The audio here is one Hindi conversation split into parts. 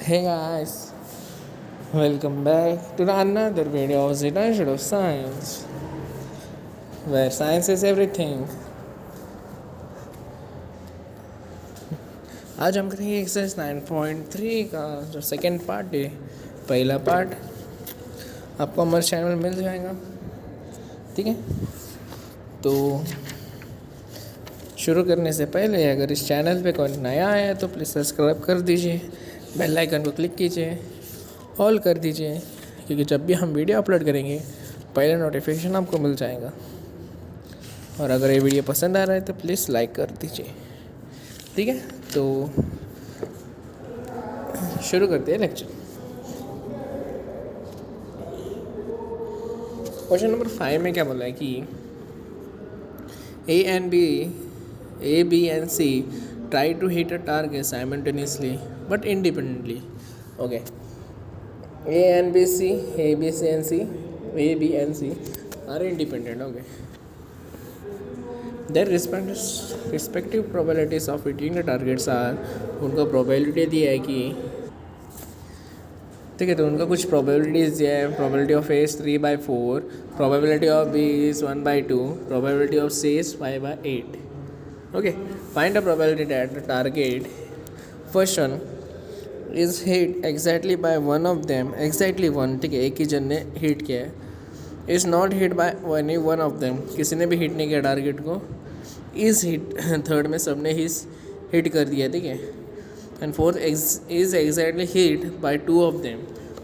Hey guys, welcome back to another video of the Dimension of Science, where science is everything. आज हम करेंगे एक्सरसाइज 9.3 का जो सेकेंड पार्ट है। पहला पार्ट आपको हमारे चैनल में मिल जाएगा, ठीक है। तो शुरू करने से पहले अगर इस चैनल पे कोई नया आया है तो प्लीज़ सब्सक्राइब कर दीजिए, बेल आइकन को क्लिक कीजिए, ऑल कर दीजिए, क्योंकि जब भी हम वीडियो अपलोड करेंगे पहले नोटिफिकेशन आपको मिल जाएगा। और अगर ये वीडियो पसंद आ रहा है तो प्लीज़ लाइक कर दीजिए, ठीक है। तो शुरू करते हैं लेक्चर। क्वेश्चन नंबर 5 में क्या बोला है कि A, B and C try to hit a target simultaneously but independently. Okay. A, B, and C are independent. Okay. Their respective probabilities of hitting the targets are, उनका probability दिया है कि, ठीक है। तो उनका कुछ probabilities दिया है। probability of A is 3/4, probability of B is 1/2, probability of C is 5/8. Okay, find the probability that the target first one is hit exactly by one of them, exactly one, ठीक है, एक ही जन ने हिट किया है, is not hit by any one of them, किसी ने भी हिट नहीं किया टारगेट को, इज़ हिट, थर्ड में सबने ही हिट कर दिया, ठीक है। And fourth is exactly hit by two of them,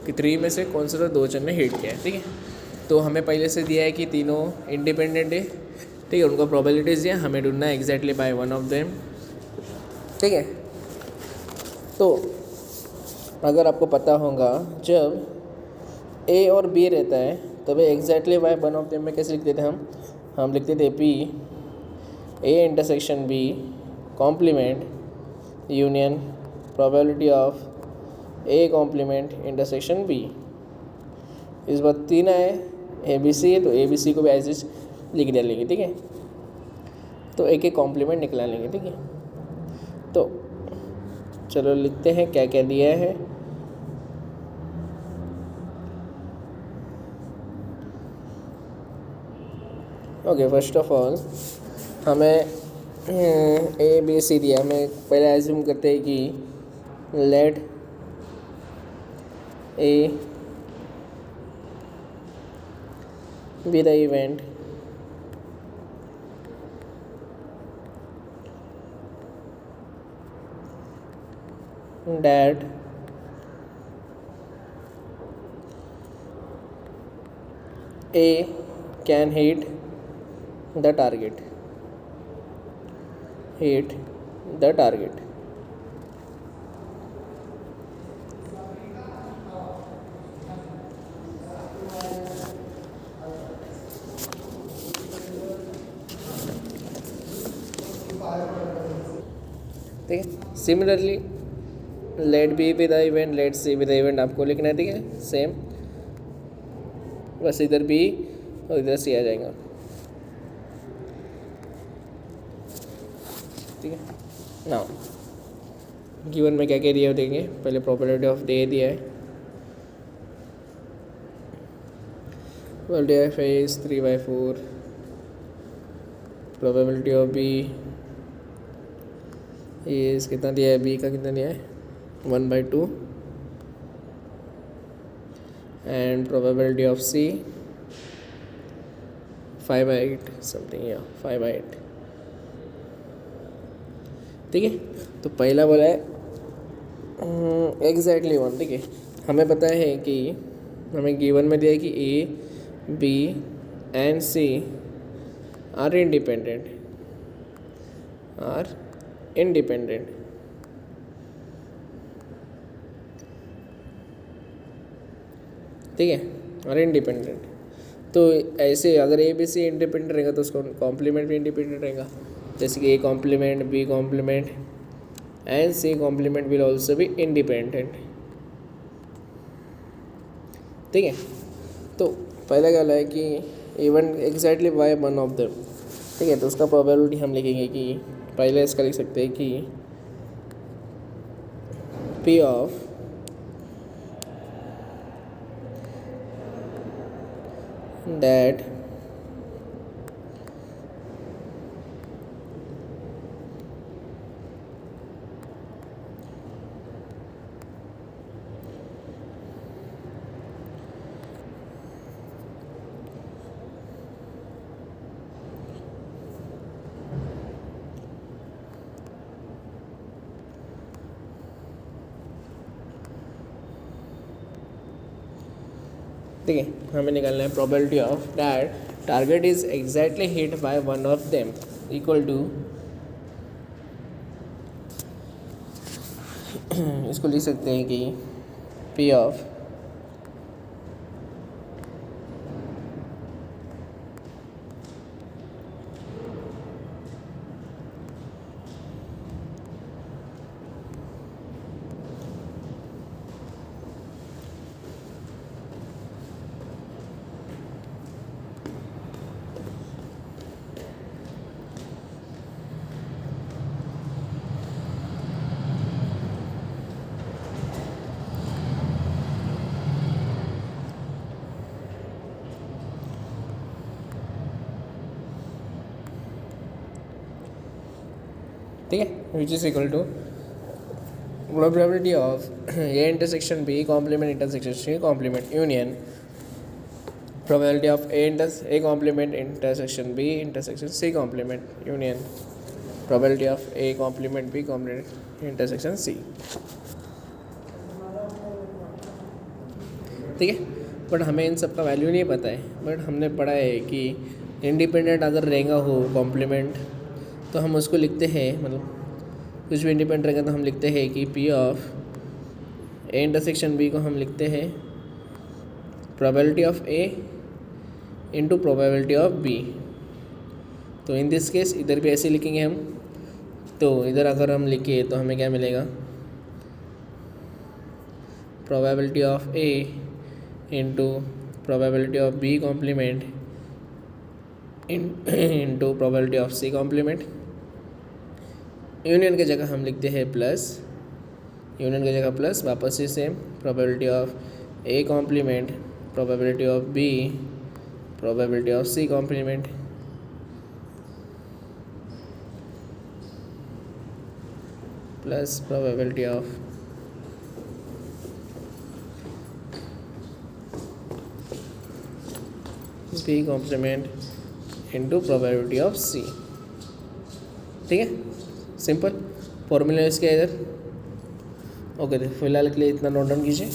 कि 3 में से कौन सा तो 2 जन ने हिट किया है, ठीक है। तो हमें पहले से दिया है कि तीनों इंडिपेंडेंट है, ठीक है। उनको प्रोबेबिलिटीज़ दिया, हमें ढूंढना है exactly by one of them, ठीक है। तो अगर आपको पता होगा जब ए और बी रहता है तब exactly by one of them में कैसे लिखते थे हम लिखते थे P A intersection B complement union probability of A complement intersection B. इस बार 3 है, ए बी सी है, तो ए बी सी को भी ऐसे लिख डालेंगे, ठीक है। तो एक एक कॉम्प्लीमेंट निकला लेंगे, ठीक है। तो चलो लिखते हैं क्या क्या दिया है। ओके, फर्स्ट ऑफ ऑल हमें ए बी सी दिया, हमें पहले एज्यूम करते हैं कि let A be the event that A can hit the target. ठीक है। Similarly let B with the event, let C with the event आपको लिखना है, ठीक है। सेम, बस इधर बी और इधर सी आ जाएगा, ठीक है। नाउ गिवन में क्या क्या दिया देंगे, पहले प्रोबेबिलिटी ऑफ ए दिया है, probability of A is 3/4, probability of B is कितना दिया है, बी का कितना दिया है 1/2, and probability of C 5/8 something, yeah 5/8, ठीक है। तो पहला बोला है एग्जैक्टली वन, ठीक है। हमें पता है कि हमें गिवन में दिया है कि A B and C are independent, ठीक है, और इंडिपेंडेंट। तो ऐसे अगर ए बी सी इंडिपेंडेंट रहेगा तो उसका कॉम्प्लीमेंट भी इंडिपेंडेंट रहेगा, जैसे कि A complement B complement and C complement will also be independent, ठीक है। तो पहला क्या है कि even exactly by one of them, ठीक है। तो उसका प्रोबेबिलिटी हम लिखेंगे कि पहले इसका लिख सकते हैं कि P of that ठीक है, हमें निकालना है probability of that target is exactly hit by one of them equal to, इसको लिख सकते हैं कि पी ऑफ ठीक है, which is equal to probability of A intersection B complement intersection C complement union probability of A complement intersection B intersection C complement union probability of A complement B complement intersection C. ठीक है, बट हमें इन सब का वैल्यू नहीं पता है, बट हमने पढ़ा है कि इंडिपेंडेंट अगर रहेगा हो कॉम्प्लीमेंट तो हम उसको लिखते हैं, मतलब कुछ भी इंडिपेंडेंट रहेगा तो हम लिखते हैं कि P of A intersection B को हम लिखते हैं probability of A into probability of B. तो इन दिस केस इधर भी ऐसे लिखेंगे हम, तो इधर अगर हम लिखे तो हमें क्या मिलेगा, probability of A into probability of B complement into probability of C complement. Union की जगह हम लिखते हैं प्लस, यूनियन की जगह प्लस, वापस से same probability of A complement probability of B probability of C complement plus probability of B complement into probability of C. ठीक है, सिंपल फॉर्मूला इसके इधर। ओके, तो फिलहाल के लिए इतना नोट डाउन कीजिए।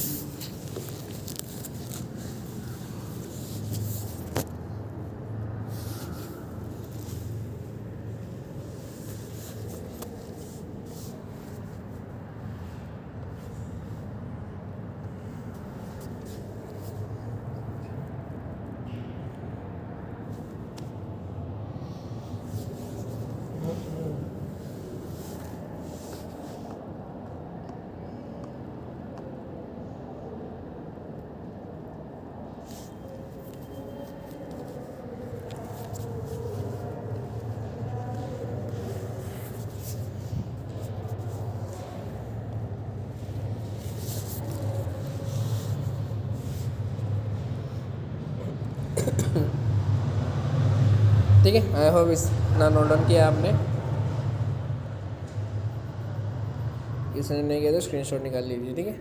ठीक है, आई होप इस ना नोट डाउन किया आपने, इसने नहीं किया तो स्क्रीनशॉट निकाल लीजिए। ठीक है,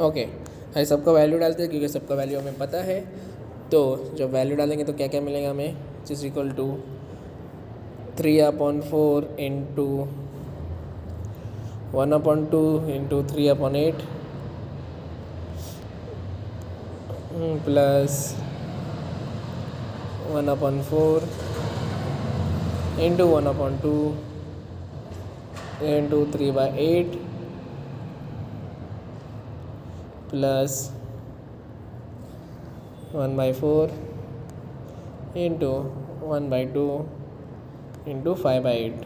ओके, है सबका वैल्यू डालते हैं क्योंकि सबका वैल्यू हमें पता है। तो जब वैल्यू डालेंगे तो क्या क्या मिलेगा हमें, is equal to 3/4 into 1/2 into 3/8 plus 1/4 into 1/2 into 3/8 plus 1/4 into 1/2 into 5/8।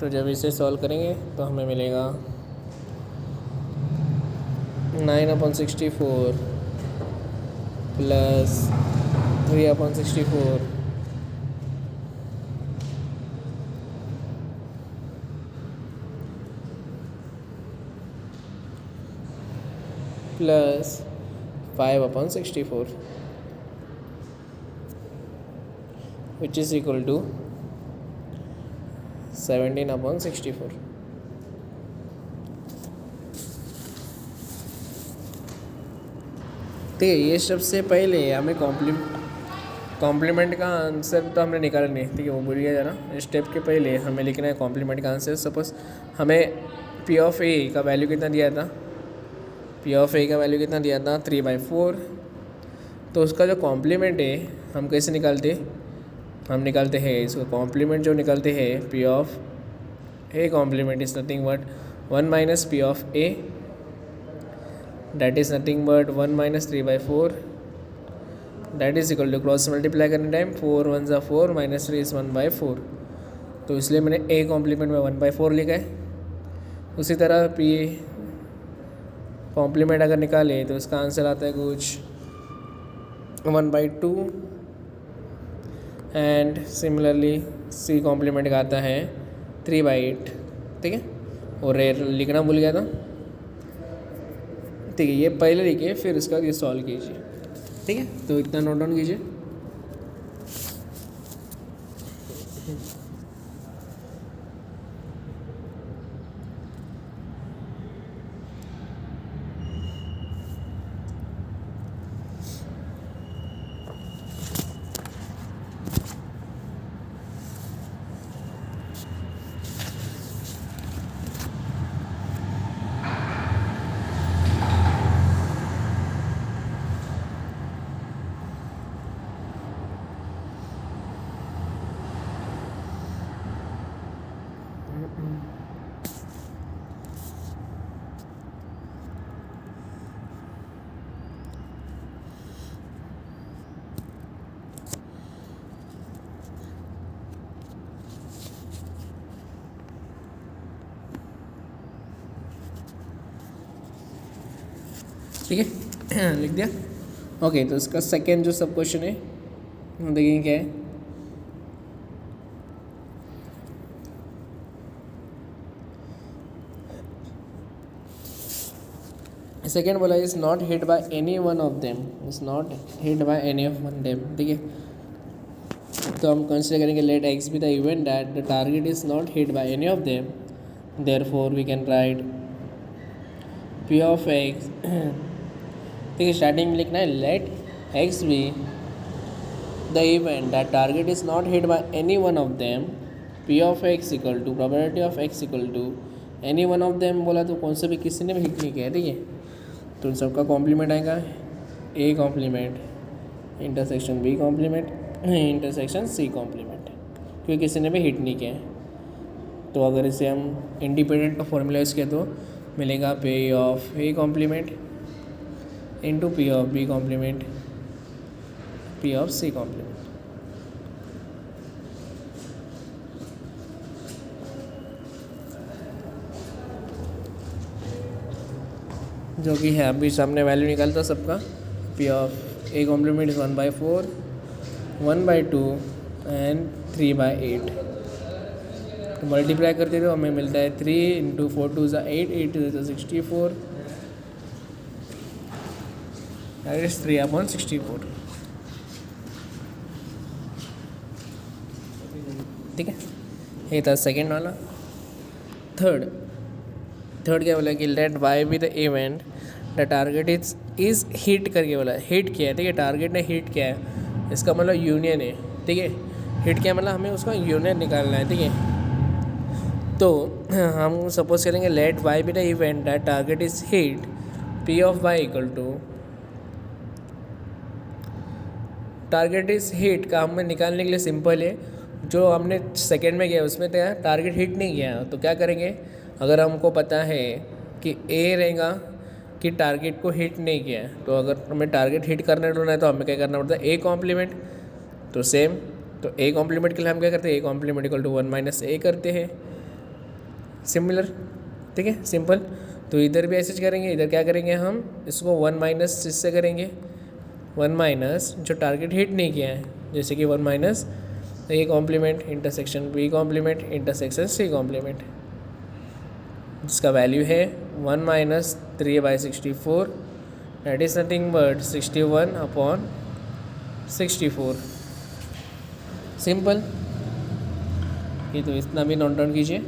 तो जब इसे सॉल्व करेंगे तो हमें मिलेगा 9/64 plus 3/64 plus 5/64 which is equal to 17/64. ठीक है, ये सबसे पहले हमें कॉम्प्लीमेंट का आंसर तो हमने निकाला नहीं, ठीक है, वो भूल गया जरा। स्टेप के पहले हमें लिखना है कॉम्प्लीमेंट का आंसर। सपोज हमें पी ऑफ ए का वैल्यू कितना दिया था, पी ऑफ ए का वैल्यू कितना दिया था 3/4। तो उसका जो कॉम्प्लीमेंट है हम कैसे निकालते, हम निकालते हैं इसका कॉम्प्लीमेंट जो निकालते हैं P of A complement is nothing but 1 minus P of A, that is nothing but 1 minus 3/4, that is equal to cross multiply करने टाइम 4 1 ज़ा 4 माइनस 3 इज़ 1/4। तो इसलिए मैंने ए कॉम्प्लीमेंट में 1/4 लिखा है। उसी तरह पी कॉम्प्लीमेंट अगर निकाले तो इसका आंसर आता है कुछ 1/2 एंड सिमिलरली सी कॉम्प्लीमेंट का आता है 3/8। ठीक है, और लिखना भूल गया था। ठीक है, ये पहले लिखिए फिर इसका ये सॉल्व कीजिए। ठीक है, तो इतना नोट डाउन कीजिए। ठीक है, लिख दिया। ओके, तो इसका सेकेंड जो सब क्वेश्चन है देखिए क्या है। सेकेंड बोला is not hit by any one of them, is not hit by any of one them. ठीक है, तो हम कंसिडर करेंगे let X be the event that the target is not hit by any of them, therefore we can write P of X. ठीक है, स्टार्टिंग में लिखना है let X be the event that target is not hit by any one of them, P of X equal to probability of X equal to any one of them. बोला तो कौन से भी किसी ने भी हिट नहीं किया। ठीक है, तो उन सबका कॉम्प्लीमेंट आएगा A complement intersection B complement intersection C complement, क्योंकि किसी ने भी हिट नहीं किया। तो अगर इसे हम इंडिपेंडेंट का फॉर्मूला यूज़ किया तो मिलेगा P of A complement into P of B complement P of C complement. जो कि है अभी सामने वैल्यू निकलता सबका। P of A complement is 1/4 1/2 and 3/8। तो मल्टीप्लाई करते तो हमें मिलता है 3 × 4 2 = 8 8 2 = 64, दैट इज 3/64। ठीक है, ये था सेकेंड वाला। थर्ड क्या बोला कि let Y be the event the target is hit करके बोला, हिट किया है। ठीक है, टारगेट ने हिट किया है, इसका मतलब यूनियन है। ठीक है, हिट किया मतलब हमें उसका यूनियन निकालना है। ठीक है, तो हम सपोज करेंगे let Y be the event that target is hit, P of Y equal to target is hit का हमें निकालने के लिए सिंपल है। जो हमने सेकेंड में किया उसमें तो टारगेट हिट नहीं किया, तो क्या करेंगे, अगर हमको पता है कि ए रहेगा कि टारगेट को हिट नहीं किया है, तो अगर हमें टारगेट हिट करना ढूंढना है तो हमें क्या करना पड़ता है ए कॉम्प्लीमेंट। तो सेम, तो ए कॉम्प्लीमेंट के लिए हम क्या करते हैं, ए कॉम्प्लीमेंट इक्वल टू 1 - ए करते हैं, सिमिलर। ठीक है, सिंपल। तो इधर भी ऐसे करेंगे, इधर क्या करेंगे हम इसको 1 माइनस इससे करेंगे, 1 माइनस जो टारगेट हिट नहीं किया है, जैसे कि 1 minus A complement intersection B complement intersection C complement, जिसका वैल्यू है 1 minus 3/64, that is nothing but 61/64। Simple. ये तो इतना भी नोट डाउन कीजिए।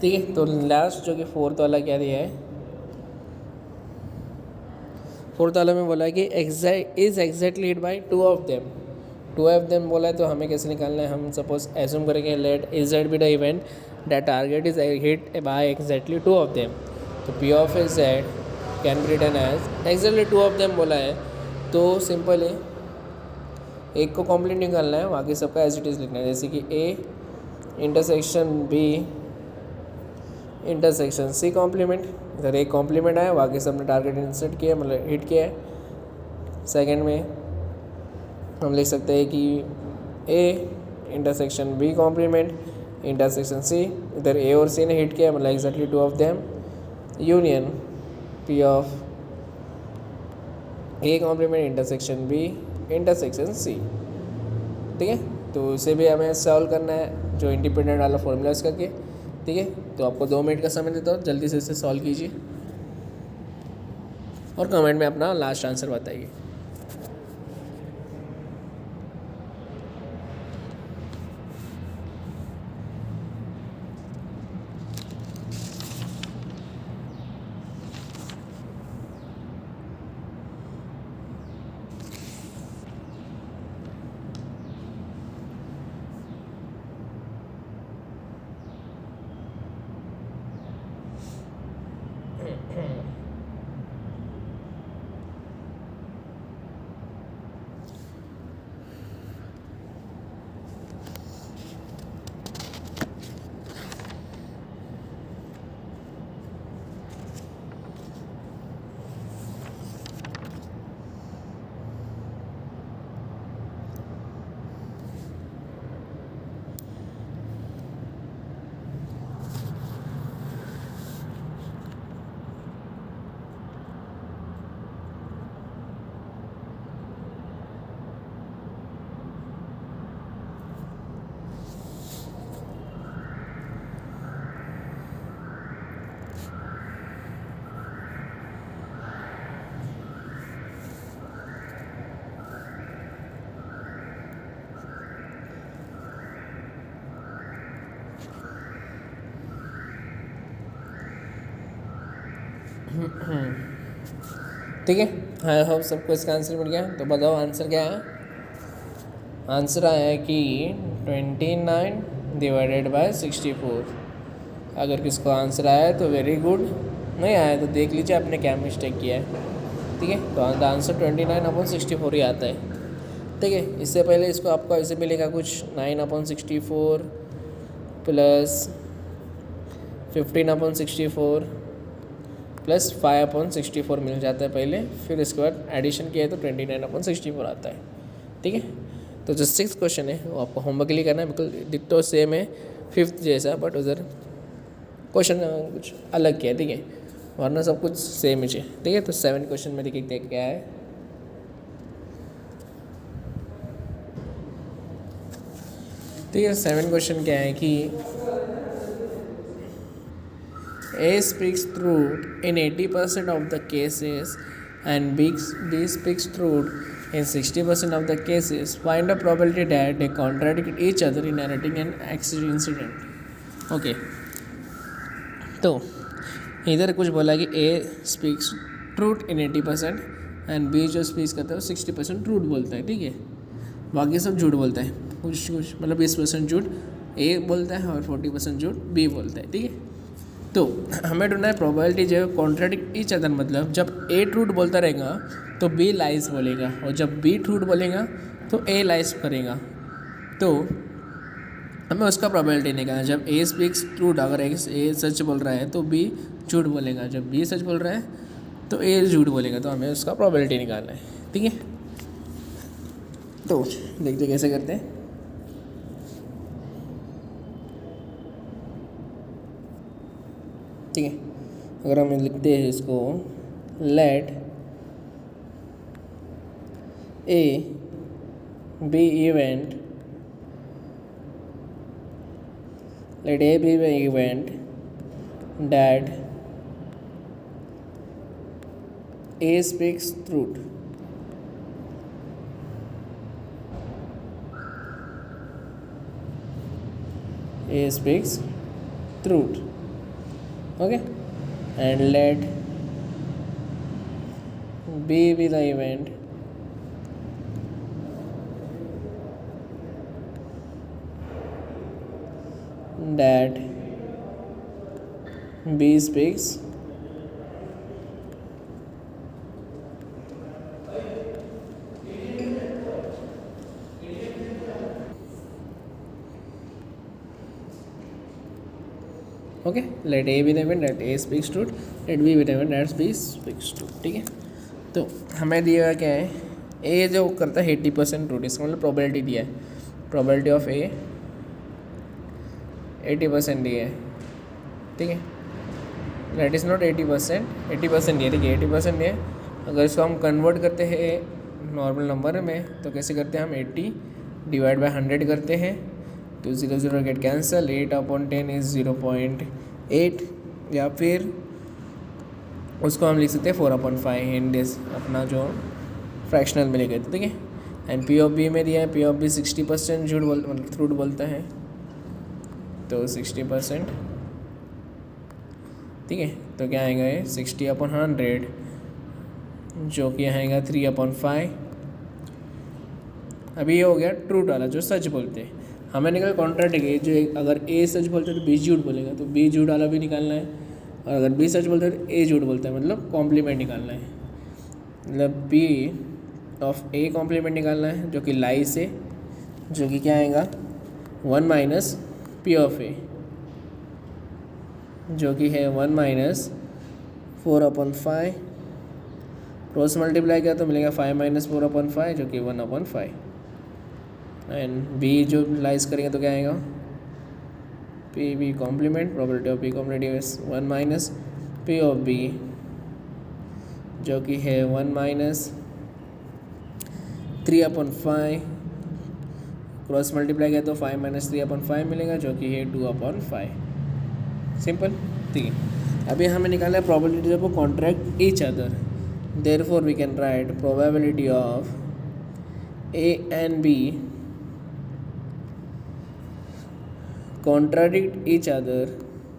ठीक है, तो लास्ट जो कि फोर्थ वाला क्या दिया है, फोर्थ वाला में बोला है कि exactly hit by two of them बोला है। तो हमें कैसे निकालना है, हम सपोज एज्यूम करेंगे let Z be the event that target is hit by exactly two of them. तो P of Z can be written as exactly two of them बोला है, तो सिंपल है, एक को कॉम्प्लीट निकालना है, बाकी सबका एज इट इज़ लिखना है। जैसे कि A intersection B intersection C complement, इधर एक कॉम्प्लीमेंट आया, बाकी सबने टारगेट इंसर्ट किया, मतलब हिट किया है। सेकंड में हम लिख सकते हैं कि A intersection B complement intersection C, इधर ए और सी ने हिट किया, मतलब exactly two of them union P of A complement intersection B intersection C. ठीक है, तो इसे भी हमें सॉल्व करना है, जो इंडिपेंडेंट वाला फॉर्मूला इसका के। ठीक है, तो आपको 2 मिनट का समय देता हूँ, जल्दी से इसे सॉल्व कीजिए और कमेंट में अपना लास्ट आंसर बताइए। ठीक है, आई होप सबको इसका आंसर मिल गया। तो बताओ आंसर क्या है। आंसर आया है कि 29 डिवाइडेड बाय 64। अगर किसको आंसर आया है तो वेरी गुड, नहीं आया तो देख लीजिए आपने क्या मिस्टेक किया है। ठीक है, तो आंसर 29/64 ही आता है। ठीक है, इससे पहले इसको आपको ऐसे मिलेगा कुछ 9/64 प्लस 15/64 प्लस 5/64 मिल जाता है पहले, फिर इसके बाद एडिशन किया है तो 29/64 आता है। ठीक है, तो जो 6th क्वेश्चन है वो आपको होमवर्क के लिए करना है, बिल्कुल डिट्टो सेम है 5th जैसा, बट उधर क्वेश्चन कुछ अलग किया है, ठीक है, वरना सब कुछ सेम ही है, ठीक है। तो 7 क्वेश्चन में देखिए क्या है। ठीक है, 7 क्वेश्चन क्या है कि A speaks truth in 80% of the cases and B speaks truth in 60% of the cases. Find a probability that they contradict each other in narrating an incident. Okay. तो इधर कुछ बोला कि A speaks truth in 80% and B जो स्पीच करता है वो 60% ट्रूथ बोलता है, ठीक है, बाकी सब झूठ बोलता है, कुछ मतलब 20% झूठ A बोलता है और 40% झूठ B बोलता है, ठीक है। तो हमें ढूंढना है प्रोबेबिलिटी जो है कॉन्ट्राडिक्ट ईच अदर, मतलब जब A ट्रूथ बोलता रहेगा तो B लाइज बोलेगा, और जब B ट्रूथ बोलेगा तो A लाइज करेगा। तो हमें उसका प्रोबेबिलिटी निकालना है। जब A स्पीक्स ट्रूथ, अगर A सच बोल रहा है तो B झूठ बोलेगा, जब B सच बोल रहा है तो A झूठ बोलेगा, तो हमें उसका प्रोबेबिलिटी निकालना है, ठीक है। तो देखते कैसे करते हैं। ठीक है, अगर हम लिखते हैं इसको, late A be event, let A be the event that A speaks truth. A speaks truth. Okay, and let B be the event that B speaks okay, let A be the event that A speaks truth, let B be the event that B speaks truth, ठीक है। तो हमें दिया हुआ क्या है, ए जो करता है 80% ट्रूथ, इसका मतलब प्रोबेबिलिटी दिया है, प्रोबेबिलिटी ऑफ ए 80% दिया है, ठीक है, दैट इज़ नॉट 80%, 80% दिया, ठीक है, 80% दिया है। अगर इसको हम कन्वर्ट करते हैं नॉर्मल नंबर में तो कैसे करते हैं, हम 80 डिवाइड बाई 100 करते हैं, तो 0 गेट कैंसल, 8/10 इज़ 0.8, या फिर उसको हम लिख सकते हैं 4/5 इन दिस अपना जो फ्रैक्शनल में लेके, ठीक है। एंड पी ऑफ बी में दिया है, पी ऑफ बी 60% झूठ मतलब ट्रूथ बोलता है, तो 60%, ठीक है। तो क्या आएगा ये 60/100 जो कि आएगा 3/5। अभी ये हो गया ट्रूथ वाला जो सच बोलते हैं। हमें निकल कॉन्ट्राडिक्ट, जो अगर ए सच बोलता है तो बी झूठ बोलेगा, तो बी झूठ वाला भी निकालना है, और अगर बी सच बोलता है तो ए झूठ बोलता है, मतलब कॉम्प्लीमेंट निकालना है, मतलब बी ऑफ ए कॉम्प्लीमेंट निकालना है, जो कि लाई से, जो कि क्या आएगा 1 माइनस पी ऑफ ए, जो कि है 1 माइनस 4/5, क्रॉस मल्टीप्लाई किया तो मिलेगा 5 माइनस 4/5, जो कि 1/5, एंड बी जो लाइज करेंगे तो क्या आएगा, P B complement, probability of B complement 1 minus P of B, जो कि है 1 माइनस 3/5, क्रॉस मल्टीप्लाई किया तो 5 माइनस 3/5 मिलेगा, जो कि है 2/5, सिंपल, ठीक है। अभी हमें निकालना है probability of contract each other, therefore we can write probability of A and B contradict each other,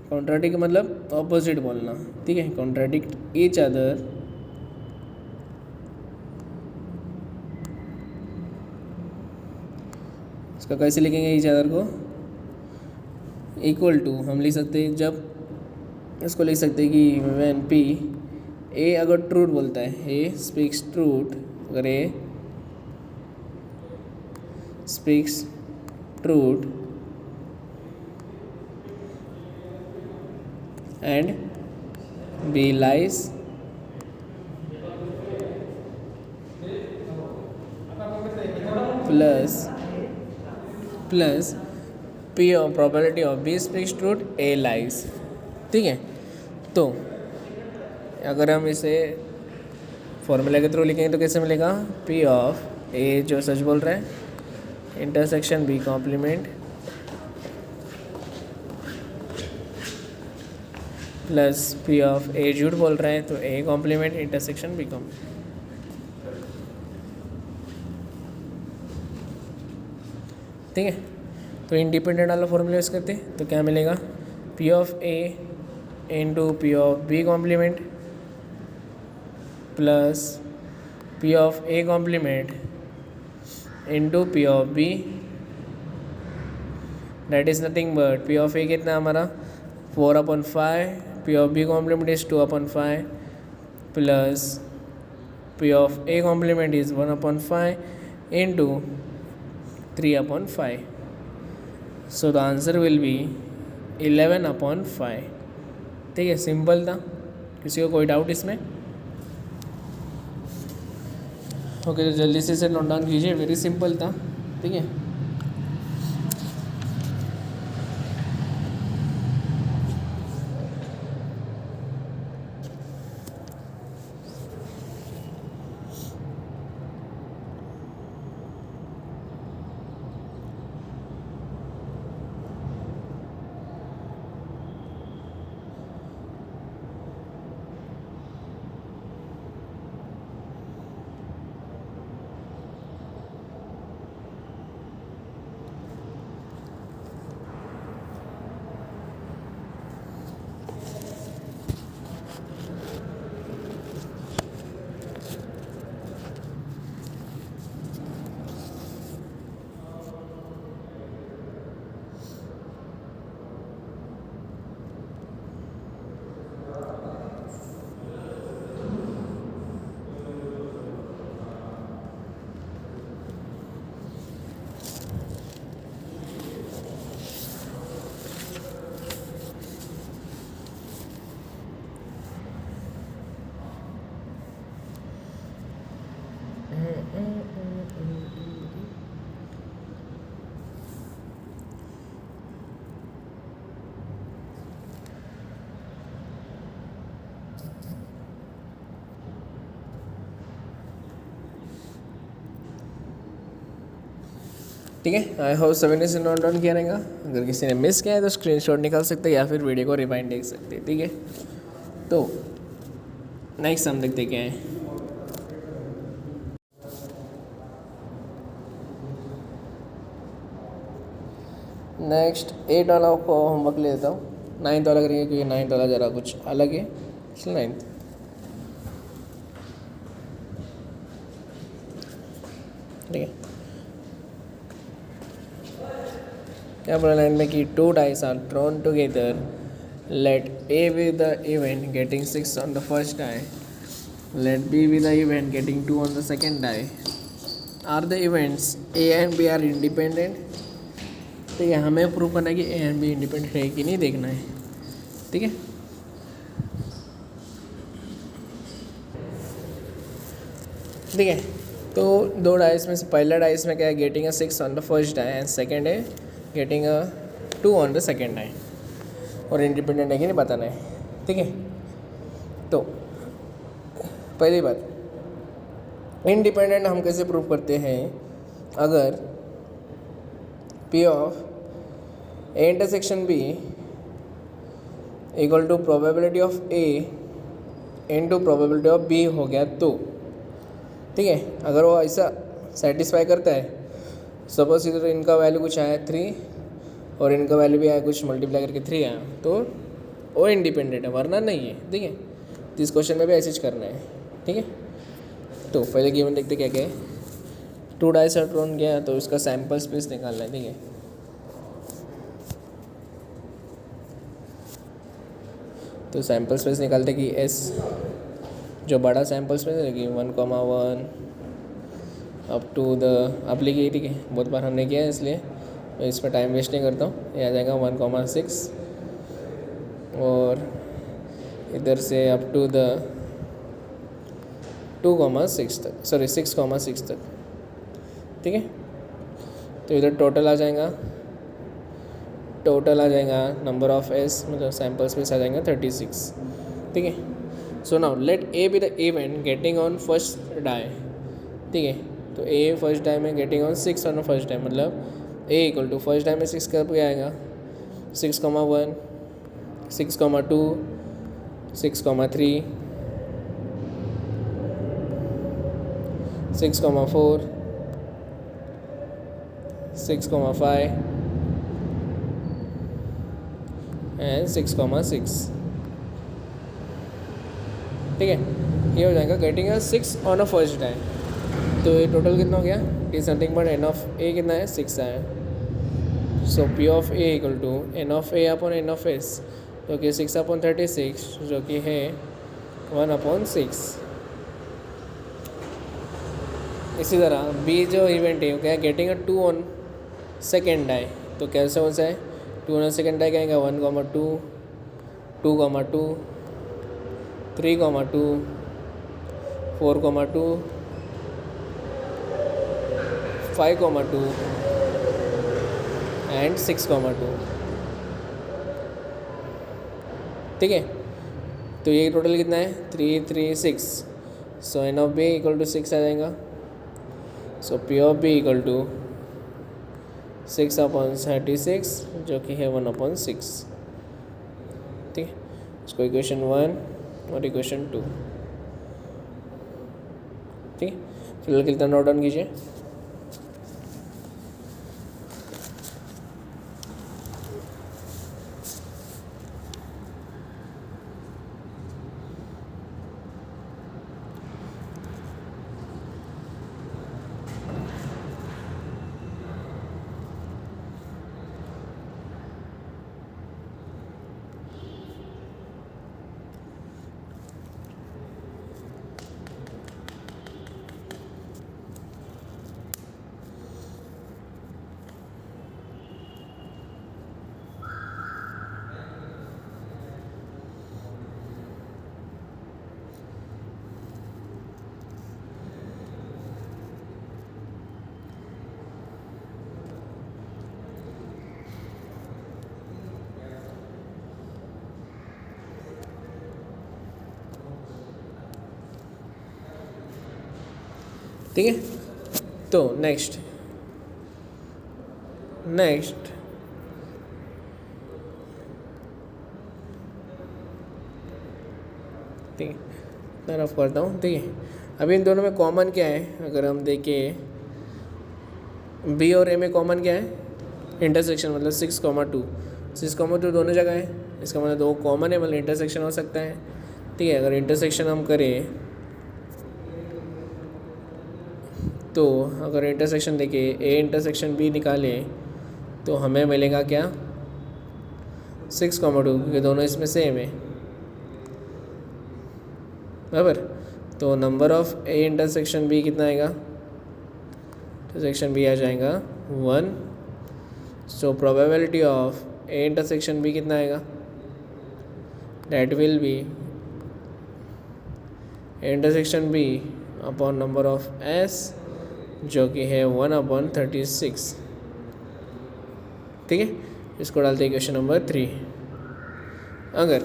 contradict मतलब ऑपोजिट बोलना, ठीक है, कॉन्ट्राडिक्ट ईच अदर इसका कैसे लिखेंगे, ईच अदर को इक्वल टू हम लिख सकते हैं, जब इसको लिख सकते हैं कि व्हेन पी ए अगर ट्रूथ बोलता है, ए स्पीक्स ट्रूथ, अगर A speaks truth and B lies plus plus P of probability of B speaks truth A lies. ठीक है, तो अगर हम इसे फॉर्मूला के थ्रू लिखेंगे तो कैसे मिलेगा, पी ऑफ ए जो सच बोल रहा है intersection B complement plus P of A झूठ बोल रहा है तो A complement intersection B complement. ठीक है, तो इंडिपेंडेंट वाला फॉर्मूला यूज़ करते हैं तो क्या मिलेगा, P of A into P of B complement plus P of A complement into P of B, that is nothing but P of A कितना हमारा 4/5, P of B complement is 2/5 plus P of A complement is 1/5 into 3/5. So the answer will be 11/5. ठीक है, सिंपल था, किसी को कोई डाउट इसमें? ओके, तो जल्दी से इसे नोट डाउन कीजिए, वेरी सिंपल था। ठीक है, ठीक है, आई होप सभी ने इसे नोट डाउन किया रहेगा। अगर किसी ने मिस किया है तो स्क्रीनशॉट निकाल सकते हैं या फिर वीडियो को रिवाइंड देख सकते हैं। ठीक है, तो नेक्स्ट हम देखते क्या है। नेक्स्ट 8 वाला को होमवर्क ले लेता हूँ, 9th वाला करेंगे क्योंकि 9th वाला ज़रा कुछ अलग है, इसलिए 9th। ठीक है, क्या बोला लाइन में कि 2 dice are thrown together, let A with the event getting 6 on the first die, let B with the event getting 2 on the second die, are the events A and B are independent. ठीक है, हमें प्रूव करना है कि ए एंड बी इंडिपेंडेंट है कि नहीं, देखना है। ठीक है, ठीक है, तो 2 डाइस में से पहला डाइस में क्या है, getting a 6 on the first die and second है getting a 2 on the second die, और इंडिपेंडेंट है कि नहीं बताना है। ठीक है, तो पहली बात, इंडिपेंडेंट हम कैसे प्रूव करते हैं, अगर P of A intersection B equal to probability of A into probability of B हो गया तो। ठीक है, अगर वो ऐसा सेटिस्फाई करता है, सपोज इधर इनका वैल्यू कुछ आया 3 और इनका वैल्यू भी आया कुछ मल्टीप्लाई करके 3 आया, तो वो इंडिपेंडेंट है, वरना नहीं है। ठीक है, तो इस क्वेश्चन में भी ऐसे ही करना है। ठीक है, तो पहले गिवन देखते क्या क्या है। 2 डाइस थ्रोन गया तो इसका सैम्पल स्पेस निकालना है। ठीक है, तो सैम्पल स्पेस निकालते कि एस जो बड़ा सैम्पल स्पेस है कि 1,1 अप टू द आप लिखिए। ठीक है, बहुत बार हमने किया है इसलिए मैं इस पर टाइम वेस्ट नहीं करता हूँ। ये आ जाएगा 1,6 और इधर से अप टू द 2,6 तक, सॉरी 6,6 तक। ठीक है, तो इधर टोटल आ जाएगा नंबर ऑफ एस मतलब सैम्पल स्पेस आ जाएगा 36, ठीक है। So now let A be the event getting on first die, ठीक है। तो ए फर्स्ट डाई में getting on 6 on first die, मतलब A equal to first die में 6 कब आएगा 6,1 6,2 6,3 6,4 6,5 एंड 6,6, ठीक है। ये हो जाएगा getting 6 on a first die. तो ये टोटल कितना हो गया, it is nothing but N of A कितना है 6 आया। So P of A equal to N of A upon N of S, जो कि 6/36 जो कि है 1/6। इसी तरह बी जो इवेंट है वो क्या है गेटिंग 2 ऑन सेकेंड डाई। तो कैसे कौन सा है 2 ऑन सेकेंड डाई क्या आएगा 1,2 2,2 3,2 4,2 5,2 एंड 6,2, ठीक है। तो ये टोटल कितना है 3 3 6। So N of B equal to 6 आ जाएगा। So P of B equal to 6/36 जो कि है 1/6, ठीक है। इसको इक्वेशन 1 और इक्वेशन 2, ठीक है। फिलहाल कितना नोट डाउन कीजिए। ठीक है। तो नेक्स्ट ठीक है, इतना रफ करता हूँ, ठीक है। अभी इन दोनों में कॉमन क्या है, अगर हम देखें बी और ए में कॉमन क्या है, इंटरसेक्शन, मतलब 6,2 दोनों जगह है, इसका मतलब दो कॉमन है, मतलब इंटरसेक्शन हो सकता है, ठीक है। अगर इंटरसेक्शन हम करें तो अगर इंटरसेक्शन देखिए ए इंटरसेक्शन बी निकालें तो हमें मिलेगा क्या 6,2, क्योंकि दोनों इसमें सेम है, बराबर। तो number of A intersection B कितना आएगा, इंटरसेक्शन बी आ जाएगा 1। So probability of A intersection B कितना आएगा, that will be A intersection B upon number of S जो कि है 1/36, ठीक है। इसको डालते हैं इक्वेशन नंबर 3। अगर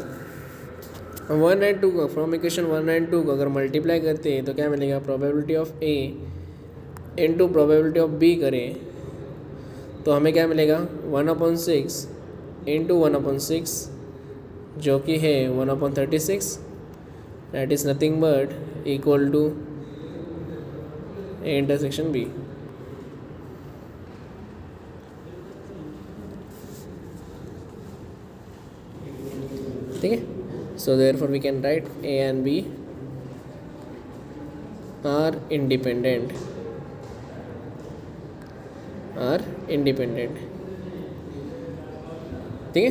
1 एंड 2 को फ्रॉम इक्वेशन 1 एंड 2 को अगर मल्टीप्लाई करते हैं तो क्या मिलेगा, probability of A into probability of B करें तो हमें क्या मिलेगा 1/6 इंटू 1/6 जो कि है 1/36, that is nothing but equal to A intersection B, ठीक है। So therefore we can write A and B are independent, ठीक है।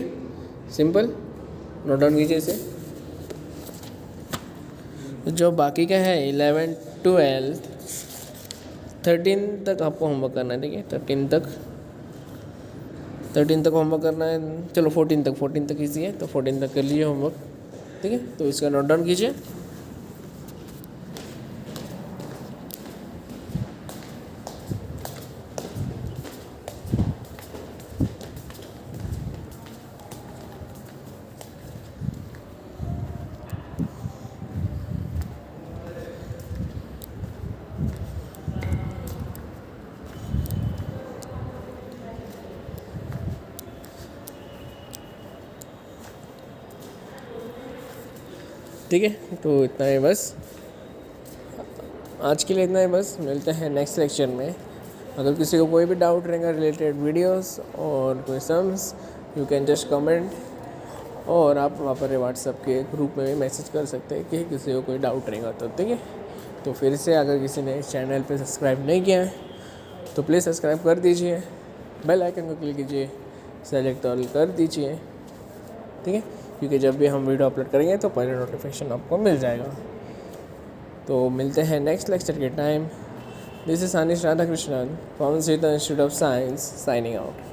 सिंपल, नोट डाउन कीजिए इसे। जो बाकी का है 11, 12, 13 तक आपको होमवर्क करना है, ठीक है। 13 तक होमवर्क करना है। चलो 14 तक इजी है, तो 14 तक कर लीजिए होमवर्क, ठीक है। तो इसका नोट डाउन कीजिए। ठीक है, तो इतना ही बस आज के लिए, इतना ही बस। मिलते हैं नेक्स्ट लेक्चर में। अगर किसी को कोई भी डाउट रहेगा रिलेटेड वीडियोस और questions, you can just comment, और आप वहाँ पर व्हाट्सएप के ग्रुप में भी मैसेज कर सकते हैं कि किसी को कोई डाउट रहेगा तो, ठीक है। तो फिर से अगर किसी ने इस चैनल पे सब्सक्राइब नहीं किया है तो प्लीज़ सब्सक्राइब कर दीजिए, बेल आइकन को क्लिक कीजिए, सेलेक्ट ऑल कर दीजिए, ठीक है, क्योंकि जब भी हम वीडियो अपलोड करेंगे तो पहले नोटिफिकेशन आपको मिल जाएगा। तो मिलते हैं नेक्स्ट लेक्चर के time. This is Anish Radhakrishnan from Sita institute of science, signing out.